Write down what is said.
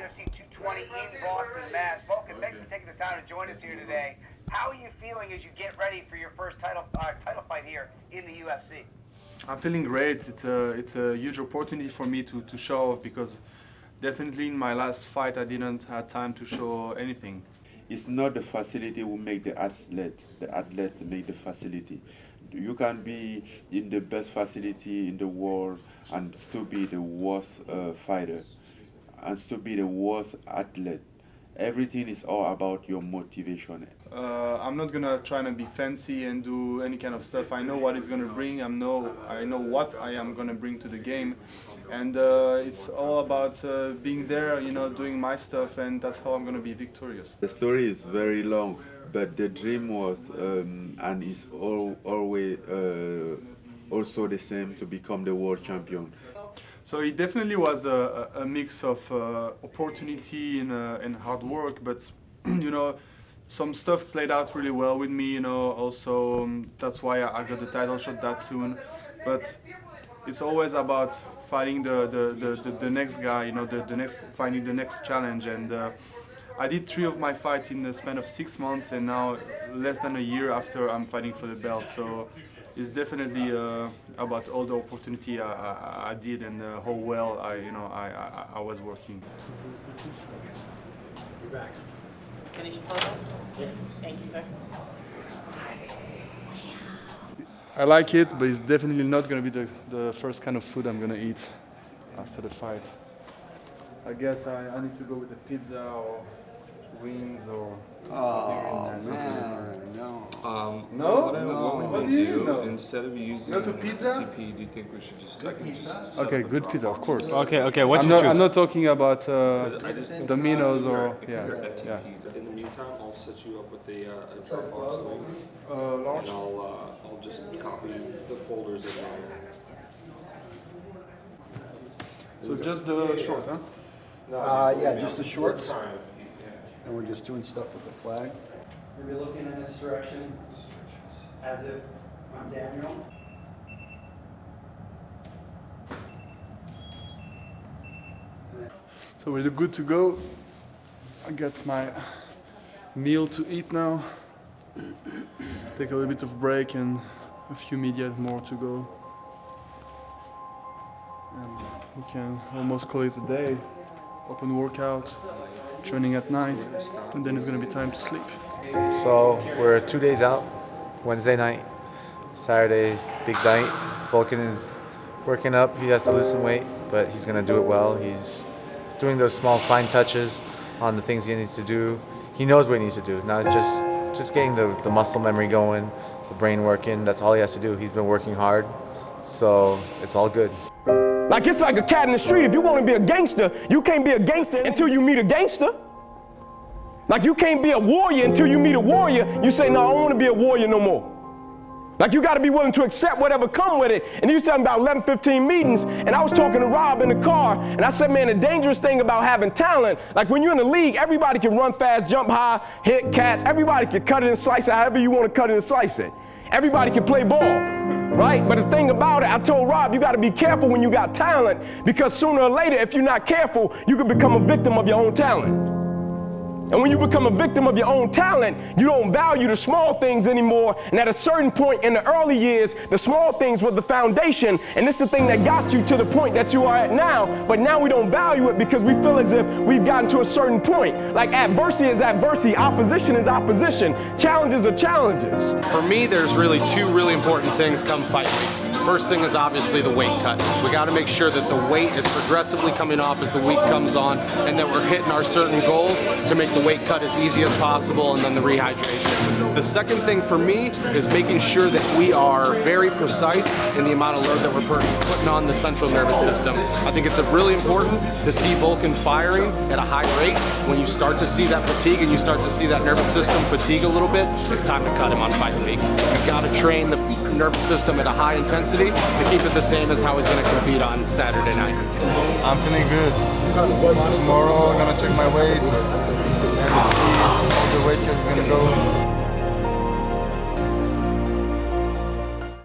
UFC 220 in Boston, Mass. Volkan, thank you for taking the time to join us here today. How are you feeling as you get ready for your first title fight here in the UFC? I'm feeling great. It's a huge opportunity for me to show off, because definitely in my last fight I didn't have time to show anything. It's not the facility who make the athlete make the facility. You can be in the best facility in the world and still be the worst fighter and still be the worst athlete. Everything is all about your motivation. I'm not gonna try to be fancy and do any kind of stuff. I know what it's gonna bring. I know what I am gonna bring to the game, and it's all about being there, doing my stuff, and that's how I'm gonna be victorious. The story is very long, but the dream was and is always also the same, to become the world champion. So it definitely was a mix of opportunity and hard work, but some stuff played out really well with me. Also that's why I got the title shot that soon. But it's always about fighting the next guy, finding the next challenge. And I did 3 of my fights in the span of 6 months, and now less than a year after I'm fighting for the belt. So it's definitely about all the opportunity I did and how well I was working. You're back. Finish photos? Yeah. Thank you, sir. I like it, but it's definitely not going to be the first kind of food I'm going to eat after the fight. I guess I need to go with a pizza or wings or something really nasty. No. No? What do you know? Instead of using Not to pizza? TP, do you think we should just? I can just set Okay, up a good pizza, of Dropbox course. link. Okay. What I'm you not, choose? I'm not talking about I just think Domino's if or you're FTP, yeah. In the meantime, I'll set you up with a Dropbox link, Large. and I'll just copy the folders in there. So just the short, huh? Yeah, just the shorts. And we're just doing stuff with the flag. You'll be looking in this direction as if I'm Daniel. So we're good to go. I got my meal to eat now. Take a little bit of break and a few media more to go. And we can almost call it a day. Open workout, training at night, and then it's gonna be time to sleep. So we're 2 days out. Wednesday night, Saturday's big night. Volkan is working up. He has to lose some weight, but he's gonna do it well. He's doing those small fine touches on the things he needs to do. He knows what he needs to do. Now it's just getting the muscle memory going, the brain working. That's all he has to do. He's been working hard, so it's all good. Like it's like a cat in the street. If you want to be a gangster, you can't be a gangster until you meet a gangster. Like you can't be a warrior until you meet a warrior. You say, no, I don't want to be a warrior no more. Like you got to be willing to accept whatever come with it. And he was talking about 11, 15 meetings, and I was talking to Rob in the car, and I said, man, the dangerous thing about having talent, like when you're in the league, everybody can run fast, jump high, hit cats. Everybody can cut it and slice it however you want to cut it and slice it. Everybody can play ball, right? But the thing about it, I told Rob, you got to be careful when you got talent, because sooner or later, if you're not careful, you could become a victim of your own talent. And when you become a victim of your own talent, you don't value the small things anymore. And at a certain point in the early years, the small things were the foundation. And this is the thing that got you to the point that you are at now. But now we don't value it because we feel as if we've gotten to a certain point. Like adversity is adversity, opposition is opposition, challenges are challenges. For me, there's really 2 really important things come fight week. First thing is obviously the weight cut. We got to make sure that the weight is progressively coming off as the week comes on, and that we're hitting our certain goals to make the weight cut as easy as possible, and then the rehydration. The second thing for me is making sure that we are very precise in the amount of load that we're putting on the central nervous system. I think it's really important to see Volkan firing at a high rate. When you start to see that fatigue and you start to see that nervous system fatigue a little bit, it's time to cut him on fight week. You've got to train the nervous system at a high intensity to keep it the same as how he's going to compete on Saturday night. I'm feeling good. Tomorrow I'm going to check my weight and see how the weight cut is going to go.